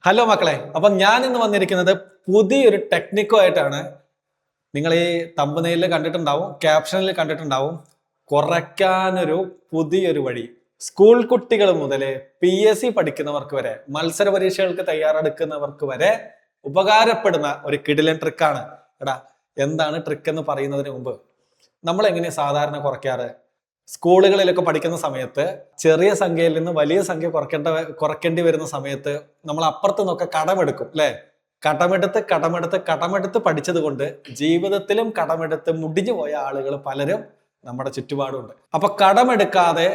Hello മക്കളെ, അപ്പം ഞാൻ ഇന്ന് വന്നിരിക്കുന്നത് പുതിയൊരു ടെക്നിക്കുമായിട്ടാണ്. നിങ്ങൾ ഈ തമ്പനെയിലിൽ കണ്ടിട്ടുണ്ടാവും, ക്യാപ്ഷനിൽ കണ്ടിട്ടുണ്ടാവും. കുറയ്ക്കാനൊരു പുതിയൊരു വഴി. സ്കൂൾ കുട്ടികൾ മുതൽ PSC പഠിക്കുന്നവർക്ക് വരെ, മത്സര പരീക്ഷകൾക്ക് തയ്യാറെടുക്കുന്നവർക്ക് വരെ ഉപകാരപ്പെടുന്ന ഒരു കിടിലൻ ട്രിക്കാണ്. എടാ, എന്താണ് ട്രിക്ക് എന്ന് പറയുന്നതിന് മുമ്പ് നമ്മൾ എങ്ങനെയാ സാധാരണ കുറയ്ക്കാറ്? സ്കൂളുകളിലൊക്കെ പഠിക്കുന്ന സമയത്ത് ചെറിയ സംഖ്യയിൽ നിന്ന് വലിയ സംഖ്യ കുറയ്ക്കേണ്ടി വരുന്ന സമയത്ത് നമ്മൾ അപ്പുറത്ത് നിന്നൊക്കെ കടമെടുക്കും, അല്ലെ? കടമെടുത്ത് പഠിച്ചത് കൊണ്ട് ജീവിതത്തിലും കടമെടുത്ത് മുടിഞ്ഞു പോയ ആളുകൾ പലരും നമ്മുടെ ചുറ്റുപാടുണ്ട്. അപ്പൊ കടമെടുക്കാതെ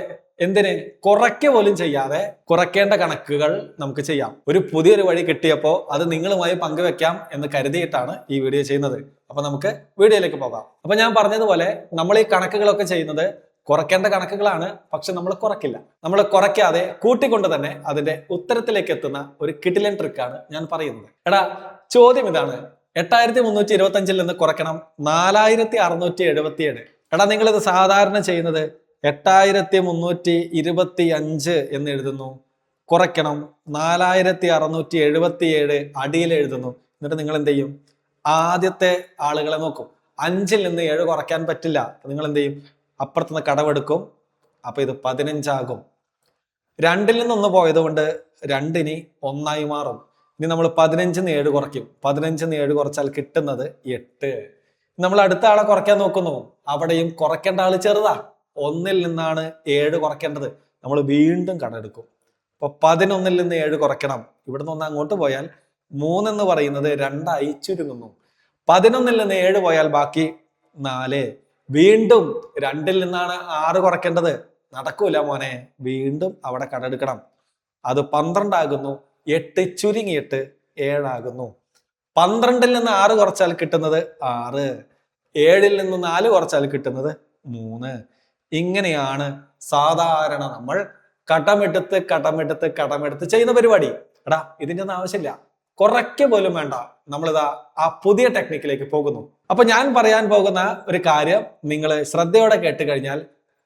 എന്തിന് കുറയ്ക്ക പോലും ചെയ്യാതെ കുറയ്ക്കേണ്ട കണക്കുകൾ നമുക്ക് ചെയ്യാം. ഒരു പുതിയൊരു വഴി കിട്ടിയപ്പോൾ അത് നിങ്ങളുമായി പങ്കുവെക്കാം എന്ന് കരുതിയിട്ടാണ് ഈ വീഡിയോ ചെയ്യുന്നത്. അപ്പൊ നമുക്ക് വീഡിയോയിലേക്ക് പോകാം. അപ്പൊ ഞാൻ പറഞ്ഞതുപോലെ നമ്മൾ ഈ കണക്കുകളൊക്കെ ചെയ്യുന്നത് കുറയ്ക്കേണ്ട കണക്കുകളാണ്, പക്ഷെ നമ്മൾ കുറയ്ക്കില്ല. നമ്മൾ കുറയ്ക്കാതെ കൂട്ടിക്കൊണ്ട് തന്നെ അതിന്റെ ഉത്തരത്തിലേക്ക് എത്തുന്ന ഒരു കിടിലൻ ട്രിക്കാണ് ഞാൻ പറയുന്നത്. എടാ, ചോദ്യം ഇതാണ്: 8325 നിന്ന് കുറയ്ക്കണം 4677. എടാ, നിങ്ങളിത് സാധാരണ ചെയ്യുന്നത് 8325 എന്ന് എഴുതുന്നു, കുറയ്ക്കണം 4677 അടിയിൽ എഴുതുന്നു. എന്നിട്ട് നിങ്ങൾ എന്ത് ചെയ്യും? ആദ്യത്തെ ആളുകളെ നോക്കും. 5 നിന്ന് 7 കുറയ്ക്കാൻ പറ്റില്ല. നിങ്ങൾ എന്ത് ചെയ്യും? അപ്പുറത്തുനിന്ന് കടമെടുക്കും. അപ്പൊ ഇത് 15 ആകും. 2 നിന്ന് 1 പോയത് കൊണ്ട് 2 1 മാറും. ഇനി നമ്മൾ 15 നിന്ന് 7 കുറയ്ക്കും. 15 നിന്ന് 7 കുറച്ചാൽ കിട്ടുന്നത് 8. നമ്മൾ അടുത്ത ആളെ കുറയ്ക്കാൻ നോക്കുന്നു. അവിടെയും കുറയ്ക്കേണ്ട ആള് ചെറുതാ. 1 നിന്നാണ് 7 കുറയ്ക്കേണ്ടത്. നമ്മൾ വീണ്ടും കടമെടുക്കും. അപ്പൊ 11 നിന്ന് 7 കുറയ്ക്കണം. ഇവിടുന്ന് 1 അങ്ങോട്ട് പോയാൽ 3 എന്ന് പറയുന്നത് 2 ചുരുങ്ങുന്നു. 11 നിന്ന് 7 പോയാൽ ബാക്കി 4. വീണ്ടും 2 നിന്നാണ് 6 കുറയ്ക്കേണ്ടത്. നടക്കൂല മോനെ. വീണ്ടും അവിടെ കടമെടുക്കണം. അത് 12 ആകുന്നു. 8 ചുരുങ്ങിയിട്ട് 7 ആകുന്നു. 12 നിന്ന് 6 കുറച്ചാൽ കിട്ടുന്നത് 6. 7 നിന്ന് 4 കുറച്ചാൽ കിട്ടുന്നത് 3. ഇങ്ങനെയാണ് സാധാരണ നമ്മൾ കടമെടുത്ത് ചെയ്യുന്ന പരിപാടി. എടാ, ഇതിന്റെ ഒന്നും ആവശ്യമില്ല. കുറയ്ക്ക പോലും വേണ്ട. നമ്മളിതാ ആ പുതിയ ടെക്നിക്കിലേക്ക് പോകുന്നു. അപ്പൊ ഞാൻ പറയാൻ പോകുന്ന ഒരു കാര്യം നിങ്ങൾ ശ്രദ്ധയോടെ കേട്ട് കഴിഞ്ഞാൽ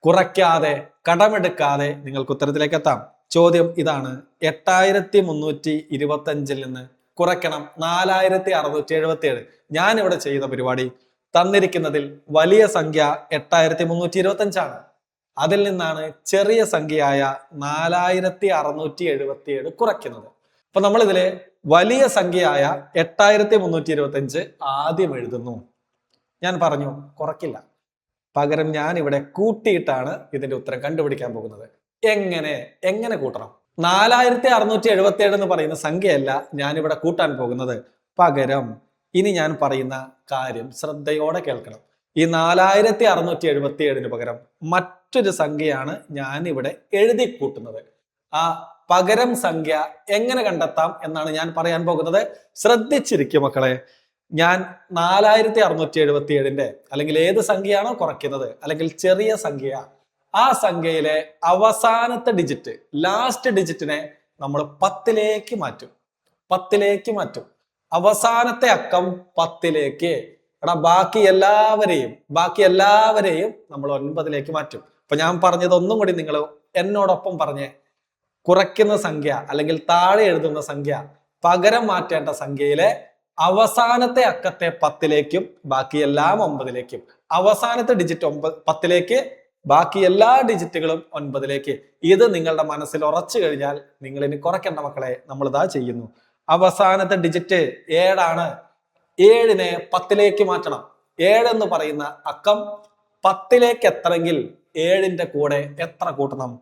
കുറയ്ക്കാതെ കടമെടുക്കാതെ നിങ്ങൾക്ക് ഉത്തരത്തിലേക്ക് എത്താം. ചോദ്യം ഇതാണ്: 8325 നിന്ന് കുറയ്ക്കണം 4677. ഞാൻ ഇവിടെ ചെയ്യുന്ന പരിപാടി തന്നിരിക്കുന്നതിൽ വലിയ സംഖ്യ 8325 ആണ്. അതിൽ നിന്നാണ് ചെറിയ സംഖ്യയായ 4677 കുറയ്ക്കുന്നത്. അപ്പൊ നമ്മൾ ഇതിലെ വലിയ സംഖ്യയായ 8325 ആദ്യം എഴുതുന്നു. ഞാൻ പറഞ്ഞു കുറയ്ക്കില്ല. പകരം ഞാൻ ഇവിടെ കൂട്ടിയിട്ടാണ് ഇതിന്റെ ഉത്തരം കണ്ടുപിടിക്കാൻ പോകുന്നത്. എങ്ങനെ കൂട്ടണം? 4677 എന്ന് പറയുന്ന സംഖ്യയല്ല ഞാൻ ഇവിടെ കൂട്ടാൻ പോകുന്നത്. പകരം ഇനി ഞാൻ പറയുന്ന കാര്യം ശ്രദ്ധയോടെ കേൾക്കണം. ഈ 4677 പകരം മറ്റൊരു സംഖ്യയാണ് ഞാൻ ഇവിടെ എഴുതി കൂട്ടുന്നത്. ആ പകരം സംഖ്യ എങ്ങനെ കണ്ടെത്താം എന്നാണ് ഞാൻ പറയാൻ പോകുന്നത്. ശ്രദ്ധിച്ചിരിക്കും മക്കളെ. ഞാൻ 4677 അല്ലെങ്കിൽ ഏത് സംഖ്യയാണോ കുറയ്ക്കുന്നത്, അല്ലെങ്കിൽ ചെറിയ സംഖ്യ, ആ സംഖ്യയിലെ അവസാനത്തെ ഡിജിറ്റ്, ലാസ്റ്റ് ഡിജിറ്റിനെ നമ്മൾ 10ലേക്ക് മാറ്റും. അവസാനത്തെ അക്കം 10ലേക്ക്. എടാ, ബാക്കി എല്ലാവരെയും നമ്മൾ 9ലേക്ക് മാറ്റും. അപ്പൊ ഞാൻ പറഞ്ഞത് ഒന്നും കൂടി നിങ്ങൾ എന്നോടൊപ്പം പറഞ്ഞേ. കുറയ്ക്കുന്ന സംഖ്യ അല്ലെങ്കിൽ താഴെ എഴുതുന്ന സംഖ്യ, പകരം മാറ്റേണ്ട സംഖ്യയിലെ അവസാനത്തെ അക്കത്തെ 10ലേക്കും ബാക്കി എല്ലാം 9ലേക്കും. അവസാനത്തെ ഡിജിറ്റ് 10ലേക്ക്, ബാക്കി എല്ലാ ഡിജിറ്റുകളും 9ലേക്ക്. ഇത് നിങ്ങളുടെ മനസ്സിൽ ഉറച്ചു കഴിഞ്ഞാൽ നിങ്ങൾ ഇനി കുറയ്ക്കേണ്ട മക്കളെ. നമ്മൾ ഇതാ ചെയ്യുന്നു. അവസാനത്തെ ഡിജിറ്റ് 7 ആണ്. 7നെ 10ലേക്ക് മാറ്റണം. 7 എന്ന് പറയുന്ന അക്കം 10ലേക്ക് എത്തണമെങ്കിൽ 7ന്റെ കൂടെ എത്ര കൂട്ടണം?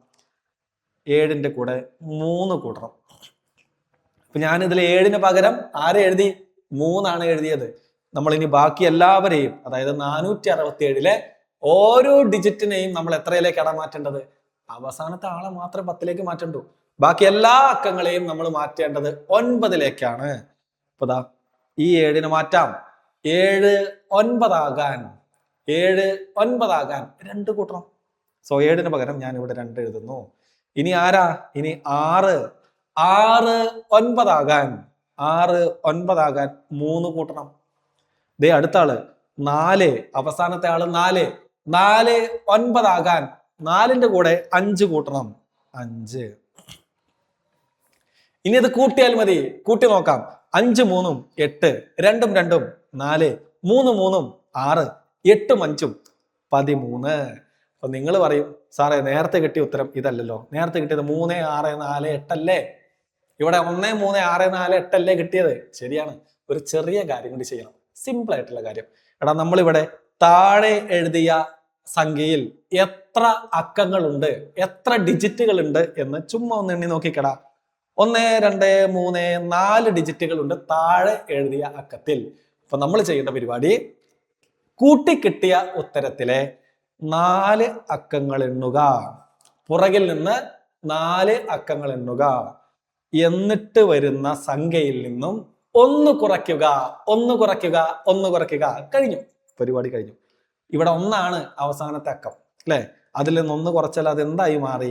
7ന്റെ കൂടെ 3 കൂട്ടണം. അപ്പൊ ഞാൻ ഇതിൽ 7ന് പകരം ആരെ എഴുതി? 3 ആണ് എഴുതിയത്. നമ്മൾ ഇനി ബാക്കി എല്ലാവരെയും, അതായത് 467 ഓരോ ഡിജിറ്റിനെയും നമ്മൾ എത്രയിലേക്കാണ് മാറ്റേണ്ടത്? അവസാനത്തെ ആളെ മാത്രമേ 10ലേക്ക് മാറ്റണ്ടൂ. ബാക്കി എല്ലാ അക്കങ്ങളെയും നമ്മൾ മാറ്റേണ്ടത് 9ലേക്കാണ്. അപ്പൊ ദാ ഈ 7ന് മാറ്റാം. 7 9 ആകാൻ 2 കൂട്ടണം. സോ 7ന് പകരം ഞാൻ ഇവിടെ 2 എഴുതുന്നു. ഇനി ആരാ? ഇനി 6 9 ആകാൻ 3 കൂട്ടണം. ദേ അടുത്ത ആള് 4, അവസാനത്തെ ആള് 4 9 ആകാൻ 4ന്റെ കൂടെ 5 കൂട്ടണം. 5. ഇനി ഇത് കൂട്ടിയാൽ മതി. കൂട്ടി നോക്കാം. 5 3 8, 2 2 4, 3 3 6, 8 5 13. അപ്പൊ നിങ്ങൾ പറയും, സാറേ നേരത്തെ കിട്ടിയ ഉത്തരം ഇതല്ലല്ലോ, നേരത്തെ കിട്ടിയത് 3 6 4 8 അല്ലേ, ഇവിടെ 1 3 6 4 8 അല്ലേ കിട്ടിയത്. ശരിയാണ്. ഒരു ചെറിയ കാര്യം കൂടി ചെയ്യണം, സിമ്പിൾ ആയിട്ടുള്ള കാര്യം. എടാ നമ്മളിവിടെ താഴെ എഴുതിയ സംഖ്യയിൽ എത്ര അക്കങ്ങളുണ്ട്, എത്ര ഡിജിറ്റുകൾ ഉണ്ട് എന്ന് ചുമ്മാ ഒന്ന് എണ്ണി നോക്കിക്കടാ. 1 2 3 4 ഡിജിറ്റുകൾ ഉണ്ട് താഴെ എഴുതിയ അക്കത്തിൽ. അപ്പൊ നമ്മൾ ചെയ്യേണ്ട പരിപാടി, കൂട്ടിക്കിട്ടിയ ഉത്തരത്തിലെ 4 അക്കങ്ങൾ എണ്ണുക, പുറകിൽ നിന്ന് 4 അക്കങ്ങൾ എണ്ണുക, എന്നിട്ട് വരുന്ന സംഖ്യയിൽ നിന്നും ഒന്ന് കുറയ്ക്കുക, ഒന്ന് കുറയ്ക്കുക, ഒന്ന് കുറയ്ക്കുക. കഴിഞ്ഞു, പരിപാടി കഴിഞ്ഞു. ഇവിടെ 1 ആണ് അവസാനത്തെ അക്കം അല്ലെ, അതിൽ നിന്ന് 1 കുറച്ചാൽ അത് എന്തായി മാറി?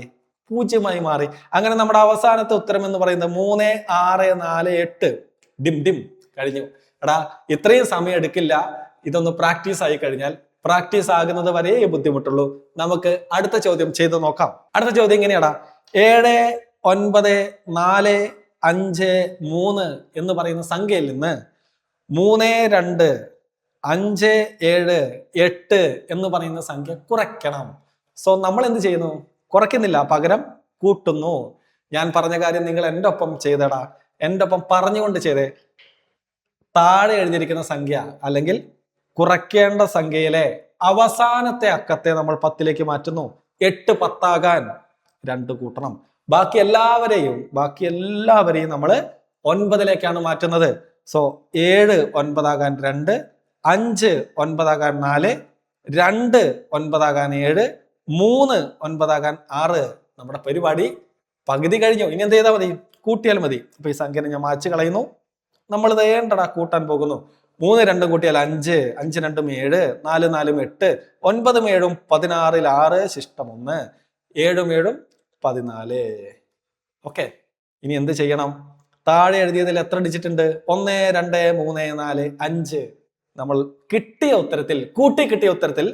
0 മാറി. അങ്ങനെ നമ്മുടെ അവസാനത്തെ ഉത്തരം എന്ന് പറയുന്നത് 3 6 4 8. ഡിം ഡിം കഴിഞ്ഞു. എടാ ഇത്രയും സമയം എടുക്കില്ല, ഇതൊന്ന് പ്രാക്ടീസ് ആയി കഴിഞ്ഞാൽ. പ്രാക്ടീസ് ആകുന്നത് വരെ ബുദ്ധിമുട്ടുള്ളൂ. നമുക്ക് അടുത്ത ചോദ്യം ചെയ്ത് നോക്കാം. അടുത്ത ചോദ്യം ഇങ്ങനെയാടാ, 7 9 4 5 3 എന്ന് പറയുന്ന സംഖ്യയിൽ നിന്ന് 3 2 5 7 8 എന്ന് പറയുന്ന സംഖ്യ കുറയ്ക്കണം. സോ നമ്മൾ എന്ത് ചെയ്യുന്നു? കുറയ്ക്കുന്നില്ല, പകരം കൂട്ടുന്നു. ഞാൻ പറഞ്ഞ കാര്യം നിങ്ങൾ എൻ്റെ ഒപ്പം ചെയ്തടാ, എൻ്റെ ഒപ്പം പറഞ്ഞുകൊണ്ട് ചെയ്തേ. താഴെ എഴുതിയിരിക്കുന്ന സംഖ്യ അല്ലെങ്കിൽ കുറയ്ക്കേണ്ട സംഖ്യയിലെ അവസാനത്തെ അക്കത്തെ നമ്മൾ 10ലേക്ക് മാറ്റുന്നു. 8 10 ആകാൻ 2 കൂട്ടണം. ബാക്കി എല്ലാവരെയും നമ്മൾ 9ലേക്കാണ് മാറ്റുന്നത്. സോ 7 9 ആകാൻ 2, 5 9 ആകാൻ 4, 2 9 ആകാൻ 7, 3 9 ആകാൻ 6. നമ്മുടെ പരിപാടി പകുതി കഴിഞ്ഞു. ഇനി എന്ത് ചെയ്താൽ മതി? കൂട്ടിയാൽ മതി. അപ്പൊ ഈ സംഖ്യനെ ഞാൻ മാച്ച് കളയുന്നു. നമ്മൾ വേണ്ടടാ കൂട്ടാൻ പോകുന്നു. 3 2 കൂട്ടിയാൽ 5, 5 2 7, 4 4 8, 9 7 16, 6 ശിഷ്ടം 1, 7 7 14. ഓക്കെ, ഇനി എന്ത് ചെയ്യണം? താഴെ എഴുതിയതിൽ എത്ര ഡിജിറ്റ് ഉണ്ട്? 1 2 3 4 5. നമ്മൾ കിട്ടിയ ഉത്തരത്തിൽ, കൂട്ടി കിട്ടിയ ഉത്തരത്തിൽ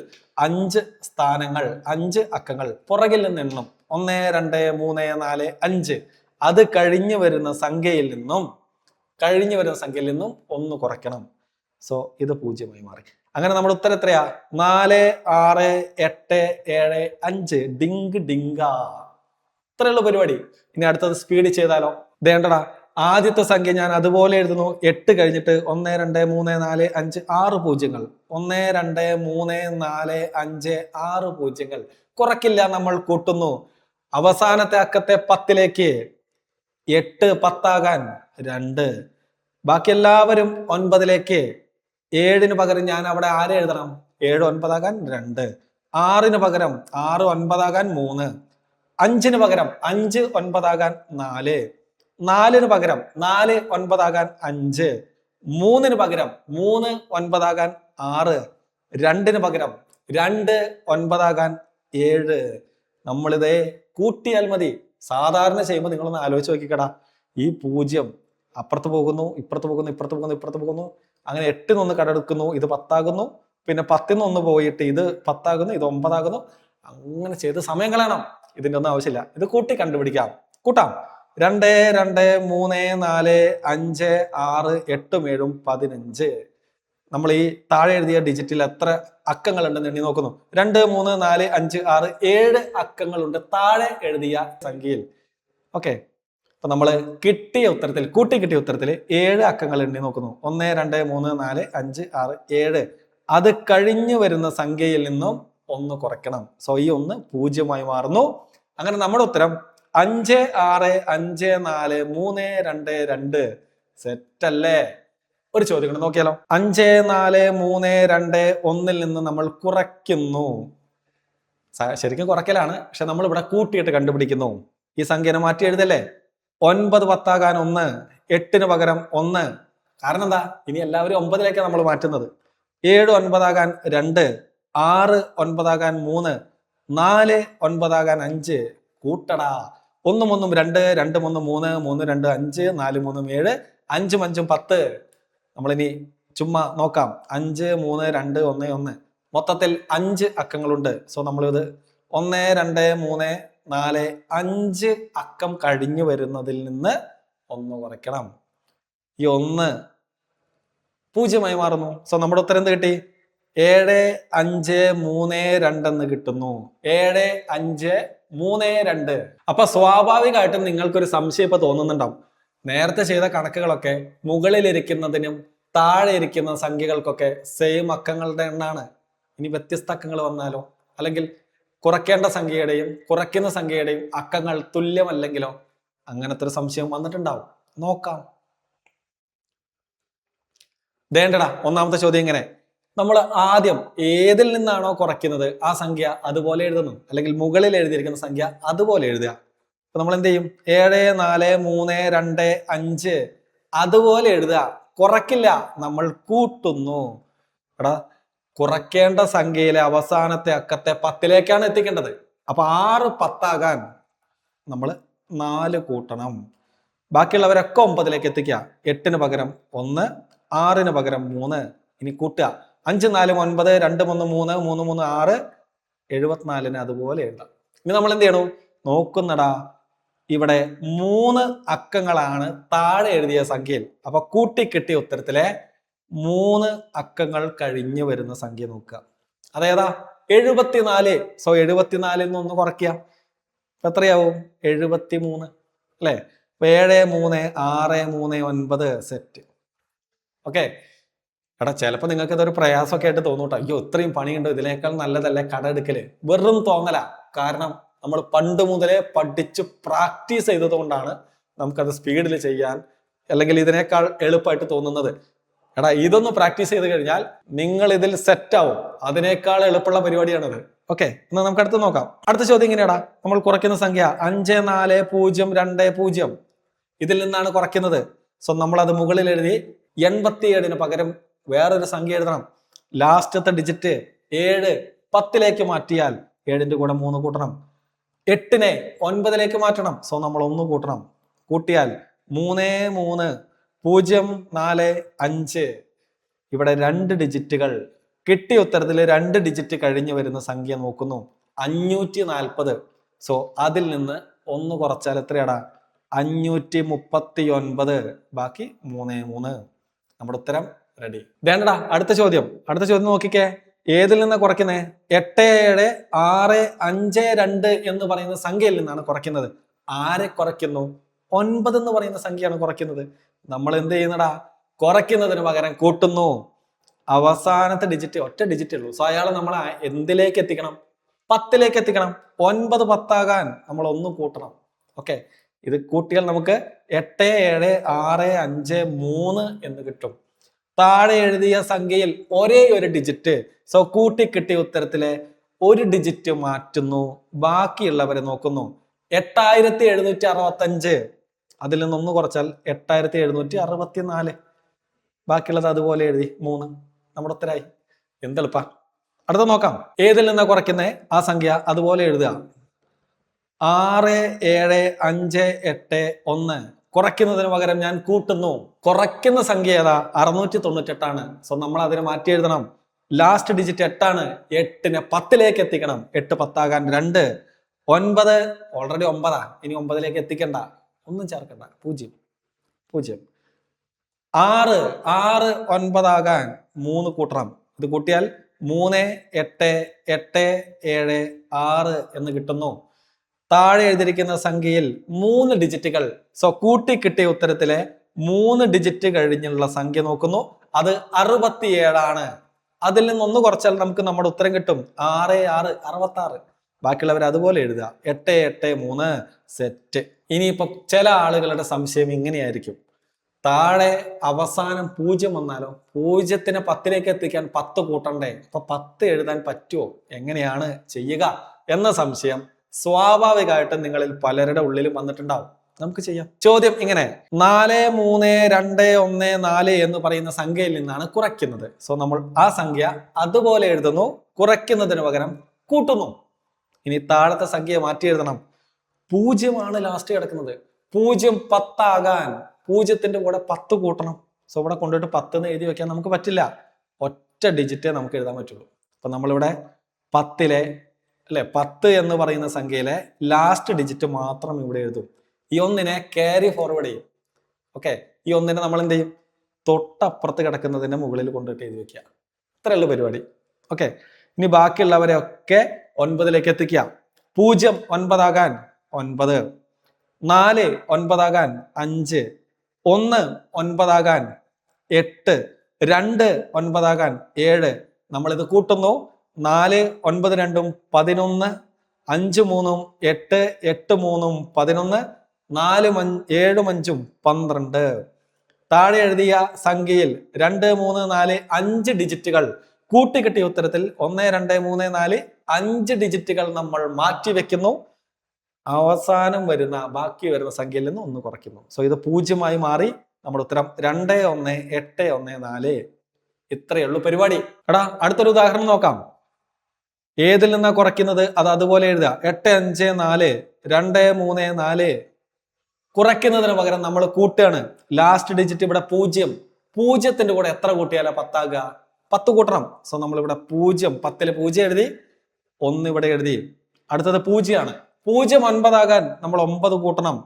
5 സ്ഥാനങ്ങൾ, 5 അക്കങ്ങൾ പുറകിൽ നിന്ന് എണ്ണം. 1 2 3 4 5. അത് കഴിഞ്ഞു വരുന്ന സംഖ്യയിൽ നിന്നും ഒന്ന് കുറയ്ക്കണം. സോ ഇത് 0 മാറി. അങ്ങനെ നമ്മുടെ ഉത്തരം എത്രയാ? 4 6 8 7 5. ഡിങ്ക് ഡിങ്ക. ഇത്രയുള്ള പരിപാടി. ഇനി അടുത്തത് സ്പീഡ് ചെയ്താലോ? ദേണ്ടടാ, ആദ്യത്തെ സംഖ്യ ഞാൻ അതുപോലെ എഴുതുന്നു. 8 കഴിഞ്ഞിട്ട് 1 2 3 4 5 6 പൂജ്യങ്ങൾ. 1 2 3 4 5 6 പൂജ്യങ്ങൾ. കുറയ്ക്കില്ല, നമ്മൾ കൂട്ടുന്നു. അവസാനത്തെ അക്കത്തെ 10ലേക്ക്. 8 10 ആകാൻ 2. ബാക്കി എല്ലാവരും 9ലേക്ക്. 7 പകരം ഞാൻ അവിടെ ആരെ എഴുതണം? 7 9 ആകാൻ 2. 6 പകരം 6 9 ആകാൻ 3. 5 പകരം 5 9 ആകാൻ 4. 4 പകരം 4 9 ആകാൻ 5. 3 പകരം 3 9 ആകാൻ 6. 2 പകരം 2 9 ആകാൻ 7. നമ്മളിതേ കൂട്ടിയാൽ മതി. സാധാരണ ചെയ്യുമ്പോൾ നിങ്ങളൊന്ന് ആലോചിച്ച് നോക്കിക്കടാ. ഈ 0 അപ്പുറത്ത് പോകുന്നു, ഇപ്പുറത്ത് പോകുന്നു, ഇപ്പുറത്ത് പോകുന്നു. അങ്ങനെ 8 1 കടമെടുക്കുന്നു, ഇത് 10 ആകുന്നു. പിന്നെ 10 1 പോയിട്ട് ഇത് 10 ആകുന്നു, ഇത് 9 ആകുന്നു. അങ്ങനെ ചെയ്ത് സമയം കളയണം. ഇതിന്റെ ഒന്നും ആവശ്യമില്ല. ഇത് കൂട്ടി കണ്ടുപിടിക്കാം. കൂട്ടാം. 2 2 3 4 5 6 8 7 15. നമ്മൾ ഈ താഴെ എഴുതിയ ഡിജിറ്റിൽ എത്ര അക്കങ്ങൾ ഉണ്ടെന്ന് എണ്ണി നോക്കുന്നു. 2 3 4 5 6 7 അക്കങ്ങളുണ്ട് താഴെ എഴുതിയ സംഖ്യയിൽ. ഓക്കെ, അപ്പൊ നമ്മൾ കിട്ടിയ ഉത്തരത്തിൽ, കൂട്ടി കിട്ടിയ ഉത്തരത്തിൽ 7 അക്കങ്ങൾ എണ്ണി നോക്കുന്നു. 1 2 3 4 5 6 7. അത് കഴിഞ്ഞു വരുന്ന സംഖ്യയിൽ നിന്നും 1 കുറയ്ക്കണം. സോ ഈ 1 0 മാറുന്നു. അങ്ങനെ നമ്മുടെ ഉത്തരം 5 6 5 4 3 2 2. സെറ്റ് അല്ലേ? ഒരു ചോദ്യം കൂടെ നോക്കിയാലോ? 5 4 3 2 1 നിന്ന് നമ്മൾ കുറയ്ക്കുന്നു. ശരിക്കും കുറയ്ക്കലാണ്, പക്ഷെ നമ്മൾ ഇവിടെ കൂട്ടിയിട്ട് കണ്ടുപിടിക്കുന്നു. ഈ സംഖ്യനെ മാറ്റി എഴുതല്ലേ? 9 10 ആകാൻ 1, 8 പകരം 1. കാരണം എന്താ? ഇനി എല്ലാവരും 9ലേക്കാണ് നമ്മൾ മാറ്റുന്നത്. 7 9 ആകാൻ 2, 6 9 ആകാൻ 3, 4 9 ആകാൻ 5. കൂട്ടടാ. 1 1 2, 2 3 3, 3 2 5, 4 3 7, 5 5 10. നമ്മളിനി ചുമ്മാ നോക്കാം. 5 3 2 1 1. മൊത്തത്തിൽ 5 അക്കങ്ങളുണ്ട്. സോ നമ്മളിത് 1 2 3 4 5 അക്കം കഴിഞ്ഞു വരുന്നതിൽ നിന്ന് 1 കുറയ്ക്കണം. ഈ 1 0 മാറുന്നു. സോ നമ്മുടെ ഉത്തരം എന്ത് കിട്ടി? 7, 5, 3, 2 എന്ന് കിട്ടുന്നു. 7, 5, 3, 2. അപ്പൊ സ്വാഭാവികമായിട്ടും നിങ്ങൾക്കൊരു സംശയം ഇപ്പൊ തോന്നുന്നുണ്ടാവും. നേരത്തെ ചെയ്ത കണക്കുകളൊക്കെ മുകളിലിരിക്കുന്നതിനും താഴെ ഇരിക്കുന്ന സംഖ്യകൾക്കൊക്കെ സെയിം അക്കങ്ങളുടെ എണ്ണാണ്. ഇനി വ്യത്യസ്ത അക്കങ്ങൾ വന്നാലോ, അല്ലെങ്കിൽ കുറയ്ക്കേണ്ട സംഖ്യയുടെയും കുറയ്ക്കുന്ന സംഖ്യയുടെയും അക്കങ്ങൾ തുല്യമല്ലെങ്കിലോ? അങ്ങനത്തെ ഒരു സംശയം വന്നിട്ടുണ്ടാവും. നോക്കാം. ദേണ്ടടാ, ഒന്നാമത്തെ ചോദ്യം ഇങ്ങനെ. നമ്മൾ ആദ്യം ഏതിൽ നിന്നാണോ കുറയ്ക്കുന്നത് ആ സംഖ്യ അതുപോലെ എഴുതുന്നു, അല്ലെങ്കിൽ മുകളിൽ എഴുതിയിരിക്കുന്ന സംഖ്യ അതുപോലെ എഴുതുക. അപ്പൊ നമ്മൾ എന്ത് ചെയ്യും? 7, 4, 3, 2, 5 അതുപോലെ എഴുതുക. കുറയ്ക്കില്ല, നമ്മൾ കൂട്ടുന്നു. എടാ, കുറയ്ക്കേണ്ട സംഖ്യയിലെ അവസാനത്തെ അക്കത്തെ 10ലേക്കാണ് എത്തിക്കേണ്ടത്. അപ്പൊ 6 10 നമ്മൾ 4 കൂട്ടണം. ബാക്കിയുള്ളവരൊക്കെ 9ലേക്ക് എത്തിക്കുക. 8ന് പകരം 1, 6ന് പകരം 3. ഇനി കൂട്ടുക. 5 4 9, 2 3 3, 3 3 6, 74ന് അതുപോലെ എഴുതാം. ഇനി നമ്മൾ എന്ത് ചെയ്യണം? നോക്കുന്നടാ, ഇവിടെ 3 അക്കങ്ങളാണ് താഴെ എഴുതിയ സംഖ്യയിൽ. അപ്പൊ കൂട്ടിക്കിട്ടിയ ഉത്തരത്തിലെ 3 അക്കങ്ങൾ കഴിഞ്ഞു വരുന്ന സംഖ്യ നോക്കുക. അതേതാ? 74. സോ 74ൽ നിന്ന് 1 കുറയ്ക്കുക. എത്രയാവും? 73 അല്ലെ? 7 3 6 3 9 സെറ്റ്. ഓക്കെ. എടാ, ചിലപ്പോൾ നിങ്ങൾക്ക് ഇതൊരു പ്രയാസമൊക്കെ ആയിട്ട് തോന്നൂട്ടോ. അയ്യോ, ഇത്രയും പണിയുണ്ടോ, ഇതിനേക്കാൾ നല്ലതല്ലേ കട എടുക്കല്? വെറും തോന്നല. കാരണം നമ്മൾ പണ്ട് മുതലേ പഠിച്ച് പ്രാക്ടീസ് ചെയ്തത് കൊണ്ടാണ് നമുക്കത് സ്പീഡിൽ ചെയ്യാൻ, അല്ലെങ്കിൽ ഇതിനേക്കാൾ എളുപ്പമായിട്ട് തോന്നുന്നത്. എടാ, ഇതൊന്ന് പ്രാക്ടീസ് ചെയ്ത് കഴിഞ്ഞാൽ നിങ്ങൾ ഇതിൽ സെറ്റ് ആവും. അതിനേക്കാൾ എളുപ്പമുള്ള പരിപാടിയാണത്. ഓക്കെ, എന്നാൽ നമുക്ക് അടുത്ത് നോക്കാം. അടുത്ത ചോദ്യം ഇങ്ങനെയാടാ. നമ്മൾ കുറയ്ക്കുന്ന സംഖ്യ 5 4 0 2 0 ഇതിൽ നിന്നാണ് കുറയ്ക്കുന്നത്. സോ നമ്മൾ അത് മുകളിൽ എഴുതി 87ന് പകരം വേറൊരു സംഖ്യ എഴുതണം. ലാസ്റ്റത്തെ ഡിജിറ്റ് 7 10ലേക്ക് മാറ്റിയാൽ 7ന്റെ കൂടെ 3 കൂട്ടണം. 8നെ 9ലേക്ക് മാറ്റണം. സോ നമ്മൾ 1 കൂട്ടണം. കൂട്ടിയാൽ 3 3 0 4 5. ഇവിടെ 2 ഡിജിറ്റുകൾ കിട്ടിയ ഉത്തരത്തിൽ 2 ഡിജിറ്റ് കഴിഞ്ഞു വരുന്ന സംഖ്യ നോക്കുന്നു. 540. സോ അതിൽ നിന്ന് 1 കുറച്ചാൽ എത്രയാടാ? 539. ബാക്കി 3 3. നമ്മുടെ ഉത്തരം റെഡി. വേണ്ടടാ, അടുത്ത ചോദ്യം നോക്കിക്കേ. ഏതിൽ നിന്നാണ് കുറയ്ക്കുന്നത്? 8 7 6 5 2 എന്ന് പറയുന്ന സംഖ്യയിൽ നിന്നാണ് കുറയ്ക്കുന്നത്. ആരെ കുറയ്ക്കുന്നു? 9 എന്ന് പറയുന്ന സംഖ്യയാണ് കുറയ്ക്കുന്നത്. നമ്മൾ എന്ത് ചെയ്യുന്നടാ? കുറയ്ക്കുന്നതിന് പകരം കൂട്ടുന്നു. അവസാനത്തെ ഡിജിറ്റ് ഒറ്റ ഡിജിറ്റ് ഉള്ളൂ. സോ അയാളെ നമ്മൾ എന്തിലേക്ക് എത്തിക്കണം? 10ലേക്ക് എത്തിക്കണം. 9 10 നമ്മൾ 1 കൂട്ടണം. ഓക്കെ, ഇത് കൂട്ടിയാൽ നമുക്ക് 8 7 6 5 3 എന്ന് കിട്ടും. താഴെ എഴുതിയ സംഖ്യയിൽ ഒരേ ഒരു ഡിജിറ്റ്. സോ കൂട്ടിക്കിട്ടിയ ഉത്തരത്തിലെ ഒരു ഡിജിറ്റ് മാറ്റുന്നു. ബാക്കിയുള്ളവരെ നോക്കുന്നു. 8765. അതിൽ നിന്ന് 1 കുറച്ചാൽ 8764. ബാക്കിയുള്ളത് അതുപോലെ എഴുതി 3. നമ്മുടെ ഉത്തരായി. എന്തെളുപ്പാ. അടുത്ത നോക്കാം. ഏതിൽ നിന്നാ കുറയ്ക്കുന്നേ ആ സംഖ്യ അതുപോലെ എഴുതുക. 6 7 5 8 1. കുറയ്ക്കുന്നതിന് പകരം ഞാൻ കൂട്ടുന്നു. കുറയ്ക്കുന്ന സംഖ്യ ഏതാ? 698. സോ നമ്മൾ അതിനെ മാറ്റി എഴുതണം. Last digit 8. 8നെ 10ലേക്ക് എത്തിക്കണം. 8 10 2. 9 ഓൾറെഡി 9. ഇനി 9ലേക്ക് എത്തിക്കണ്ട, ഒന്നും ചേർക്കണ്ട. 0 0. 6 9 3 കൂട്ടണം. ഇത് കൂട്ടിയാൽ 3 8 8 7 6 എന്ന് കിട്ടുന്നു. താഴെ എഴുതിയിരിക്കുന്ന സംഖ്യയിൽ 3 ഡിജിറ്റുകൾ. സോ കൂട്ടിക്കിട്ടിയ ഉത്തരത്തിലെ 3 ഡിജിറ്റ് കഴിഞ്ഞുള്ള സംഖ്യ നോക്കുന്നു. അത് 67. അതിൽ നിന്ന് 1 കുറച്ചാൽ നമുക്ക് നമ്മുടെ ഉത്തരം കിട്ടും. 6 6 66. ബാക്കിയുള്ളവർ അതുപോലെ എഴുതുക. 8 8 3 സെറ്റ്. ഇനിയിപ്പോ ചില ആളുകളുടെ സംശയം ഇങ്ങനെയായിരിക്കും. താഴെ അവസാനം 0 വന്നാലോ? 0നെ 10ലേക്ക് എത്തിക്കാൻ 10 കൂട്ടണ്ടേ? അപ്പൊ 10 എഴുതാൻ പറ്റുമോ? എങ്ങനെയാണ് ചെയ്യുക എന്ന സംശയം സ്വാഭാവികമായിട്ടും നിങ്ങളിൽ പലരുടെ ഉള്ളിലും വന്നിട്ടുണ്ടാവും. നമുക്ക് ചെയ്യാം. ചോദ്യം ഇങ്ങനെ: 4 3 2 1 4 എന്ന് പറയുന്ന സംഖ്യയിൽ നിന്നാണ് കുറയ്ക്കുന്നത്. സോ നമ്മൾ ആ സംഖ്യ അതുപോലെ എഴുതുന്നു. കുറയ്ക്കുന്നതിന് പകരം കൂട്ടുന്നു. ഇനി താഴത്തെ സംഖ്യ മാറ്റി എഴുതണം. 0 ലാസ്റ്റ് കിടക്കുന്നത്. 0 10 0ന്റെ കൂടെ 10 കൂട്ടണം. സോ ഇവിടെ കൊണ്ടുപോയിട്ട് 10 എന്ന് എഴുതി വെക്കാൻ നമുക്ക് പറ്റില്ല. ഒറ്റ ഡിജിറ്റേ നമുക്ക് എഴുതാൻ പറ്റുള്ളൂ. അപ്പൊ നമ്മളിവിടെ 10ലെ 10 എന്ന് പറയുന്ന സംഖ്യയിലെ ലാസ്റ്റ് ഡിജിറ്റ് മാത്രം ഇവിടെ എഴുതും. ഈ 1നെ ക്യാരി ഫോർവേഡ് ചെയ്യും. ഓക്കെ, ഈ ഒന്നിനെ നമ്മൾ എന്ത് ചെയ്യും? തൊട്ടപ്പുറത്ത് കിടക്കുന്നതിന്റെ മുകളിൽ കൊണ്ടിട്ട് എഴുതി വെക്കുക. ഇത്രയുള്ള പരിപാടി. ഓക്കെ, ഇനി ബാക്കിയുള്ളവരെ ഒക്കെ 9ലേക്ക് എത്തിക്കുക. 0 9 ആകാൻ 9, 4 9 ആകാൻ 5, 1 9 ആകാൻ 8, 2 9 ആകാൻ 7. നമ്മളിത് കൂട്ടുന്നു. 4 9 2 11, 5 3 8, 8 3 11, 4 7 5 12. താഴെ എഴുതിയ സംഖ്യയിൽ 2 3 4 5 ഡിജിറ്റുകൾ കൂട്ടിക്കിട്ടിയ ഉത്തരത്തിൽ 1 2 3 4 5 ഡിജിറ്റുകൾ നമ്മൾ മാറ്റി വെക്കുന്നു. അവസാനം ബാക്കി വരുന്ന സംഖ്യയിൽ നിന്ന് 1 കുറയ്ക്കുന്നു. സോ ഇത് 0 മാറി. നമ്മുടെ ഉത്തരം 2 1 8 1 4. ഇത്രയേ ഉള്ളൂ പരിപാടി. എടാ, അടുത്തൊരു ഉദാഹരണം നോക്കാം. ഏതിൽ നിന്നാ കുറയ്ക്കുന്നത് അത് അതുപോലെ എഴുതുക. 8 5 4, 2 3 4. കുറയ്ക്കുന്നതിന് പകരം നമ്മൾ കൂട്ടുകയാണ്. ലാസ്റ്റ് ഡിജിറ്റ് ഇവിടെ 0. 0ന്റെ കൂടെ എത്ര കൂട്ടിയാലാ 10 ആകുക? 10 കൂട്ടണം. സോ നമ്മൾ ഇവിടെ 0, 10ൽ 0 എഴുതി, 1 ഇവിടെ എഴുതി. അടുത്തത് 0 ആണ്. 0 9 ആകാൻ നമ്മൾ 9 കൂട്ടണം.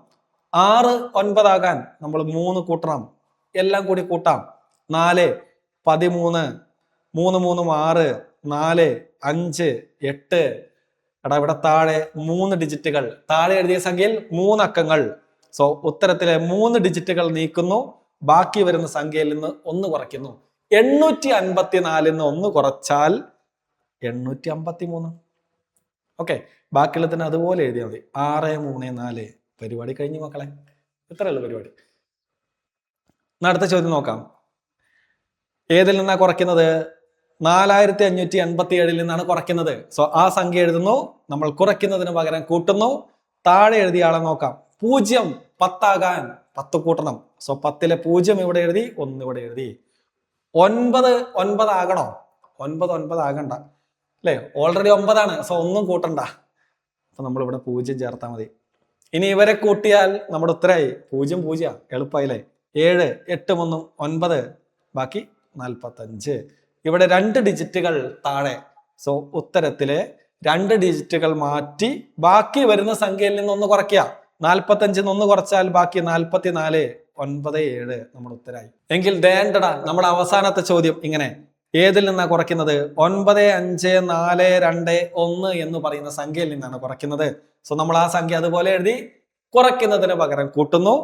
6 9 ആകാൻ നമ്മൾ 3 കൂട്ടണം. എല്ലാം കൂടി കൂട്ടാം. 4 13, 3 3 6, 4 5 8. എടാ, ഇവിടെ താഴെ 3 ഡിജിറ്റുകൾ. താഴെ എഴുതിയ സംഖ്യയിൽ 3 അക്കങ്ങൾ. സോ ഉത്തരത്തിലെ 3 ഡിജിറ്റുകൾ നീക്കുന്നു. ബാക്കി വരുന്ന സംഖ്യയിൽ നിന്ന് 1 കുറയ്ക്കുന്നു. 854 നിന്ന് 1 കുറച്ചാൽ 853. ഓക്കെ, ബാക്കിയുള്ളതിന് അതുപോലെ എഴുതിയാൽ മതി. 6 3 4. പരിപാടി കഴിഞ്ഞു മക്കളെ. ഇത്രയുള്ള പരിപാടി. അടുത്ത ചോദ്യം നോക്കാം. ഏതിൽ നിന്നാണ് കുറയ്ക്കുന്നത്? 4587 നിന്നാണ് കുറയ്ക്കുന്നത്. സോ ആ സംഖ്യ എഴുതുന്നു. നമ്മൾ കുറയ്ക്കുന്നതിന് പകരം കൂട്ടുന്നു. താഴെ എഴുതിയ ആളെ നോക്കാം. 0 10 ആകാൻ 10 കൂട്ടണം. സോ 10ലെ 0 ഇവിടെ എഴുതി, 1 ഇവിടെ എഴുതി. 9 9 ആകണോ? 9 9 ആകണ്ട അല്ലേ? ഓൾറെഡി 9 ആണ്. സോ ഒന്നും കൂട്ടണ്ട. അപ്പൊ നമ്മൾ ഇവിടെ 0 ചേർത്താൽ മതി. ഇനി ഇവരെ കൂട്ടിയാൽ നമ്മുടെ ഉത്തരമായി 0 0. എളുപ്പമായില്ലേ? 7 8 3 9. ബാക്കി 45. ഇവിടെ 2 ഡിജിറ്റുകൾ താഴെ. സോ ഉത്തരത്തിലെ 2 ഡിജിറ്റുകൾ മാറ്റി ബാക്കി വരുന്ന സംഖ്യയിൽ നിന്ന് 1 കുറയ്ക്കുക. 45 1 കുറച്ചാൽ ബാക്കി 44 9 7. നമ്മുടെ ഉത്തരമായി. എങ്കിൽ വേണ്ടടാ, നമ്മുടെ അവസാനത്തെ ചോദ്യം ഇങ്ങനെ. ഏതിൽ നിന്നാണ് കുറയ്ക്കുന്നത്? 9 5 4 2 1 എന്ന് പറയുന്ന സംഖ്യയിൽ നിന്നാണ് കുറയ്ക്കുന്നത്. സോ നമ്മൾ ആ സംഖ്യ അതുപോലെ എഴുതി. കുറയ്ക്കുന്നതിന് പകരം കൂട്ടുന്നു.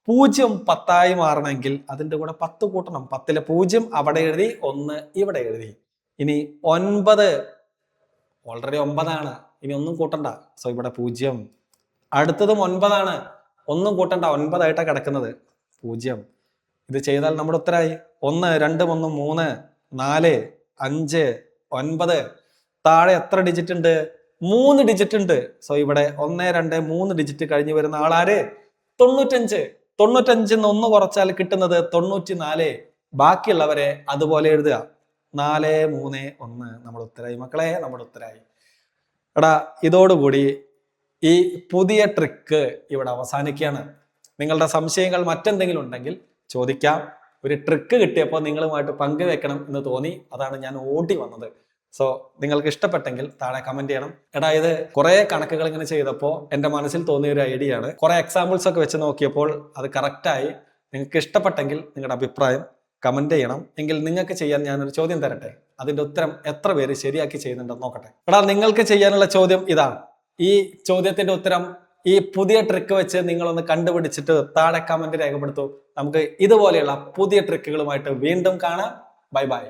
0 10 മാറണമെങ്കിൽ അതിന്റെ കൂടെ 10 കൂട്ടണം. 10ലെ 0 അവിടെ എഴുതി, 1 ഇവിടെ എഴുതി. ഇനി 9 ഓൾറെഡി 9 ആണ്. ഇനി ഒന്നും കൂട്ടണ്ട. സോ ഇവിടെ 0. അടുത്തതും 9 ആണ്. ഒന്നും കൂട്ടണ്ട. 9 ആയിട്ടാണ് കിടക്കുന്നത്. 0. ഇത് ചെയ്താൽ നമ്മുടെ ഉത്തരമായി. 1 2 3 3 4 5 9. താഴെ എത്ര ഡിജിറ്റ് ഉണ്ട്? 3 ഡിജിറ്റ് ഉണ്ട്. സോ ഇവിടെ 1 2 3 ഡിജിറ്റ് കഴിഞ്ഞ് വരുന്ന ആളാര്? 95. 95 1 കുറച്ചാൽ കിട്ടുന്നത് 94. ബാക്കിയുള്ളവരെ അതുപോലെ എഴുതുക. 4 3 1. നമ്മുടെ ഉത്തരമായി മക്കളെ, നമ്മുടെ ഉത്തരമായി. എടാ, ഇതോടുകൂടി ഈ പുതിയ ട്രിക്ക് ഇവിടെ അവസാനിക്കുകയാണ്. നിങ്ങളുടെ സംശയങ്ങൾ മറ്റെന്തെങ്കിലും ഉണ്ടെങ്കിൽ ചോദിക്കാം. ഒരു ട്രിക്ക് കിട്ടിയപ്പോൾ നിങ്ങളുമായിട്ട് പങ്കുവെക്കണം എന്ന് തോന്നി. അതാണ് ഞാൻ ഓടി വന്നത്. സോ നിങ്ങൾക്ക് ഇഷ്ടപ്പെട്ടെങ്കിൽ താഴെ കമന്റ് ചെയ്യണം. എടാ, ഇത് കുറെ കണക്കുകൾ ഇങ്ങനെ ചെയ്തപ്പോൾ എൻ്റെ മനസ്സിൽ തോന്നിയ ഒരു ഐഡിയ ആണ്. കുറെ എക്സാമ്പിൾസ് ഒക്കെ വെച്ച് നോക്കിയപ്പോൾ അത് കറക്റ്റായി. നിങ്ങൾക്ക് ഇഷ്ടപ്പെട്ടെങ്കിൽ നിങ്ങളുടെ അഭിപ്രായം കമന്റ് ചെയ്യണം. എങ്കിൽ നിങ്ങൾക്ക് ചെയ്യാൻ ഞാനൊരു ചോദ്യം തരട്ടെ. അതിന്റെ ഉത്തരം എത്ര പേര് ശരിയാക്കി ചെയ്യുന്നുണ്ടെന്ന് നോക്കട്ടെ. എടാ, നിങ്ങൾക്ക് ചെയ്യാനുള്ള ചോദ്യം ഇതാണ്. ഈ ചോദ്യത്തിന്റെ ഉത്തരം ഈ പുതിയ ട്രിക്ക് വെച്ച് നിങ്ങളൊന്ന് കണ്ടുപിടിച്ചിട്ട് താഴെ കമന്റ് രേഖപ്പെടുത്തൂ. നമുക്ക് ഇതുപോലെയുള്ള പുതിയ ട്രിക്കുകളുമായിട്ട് വീണ്ടും കാണാം. Bye bye.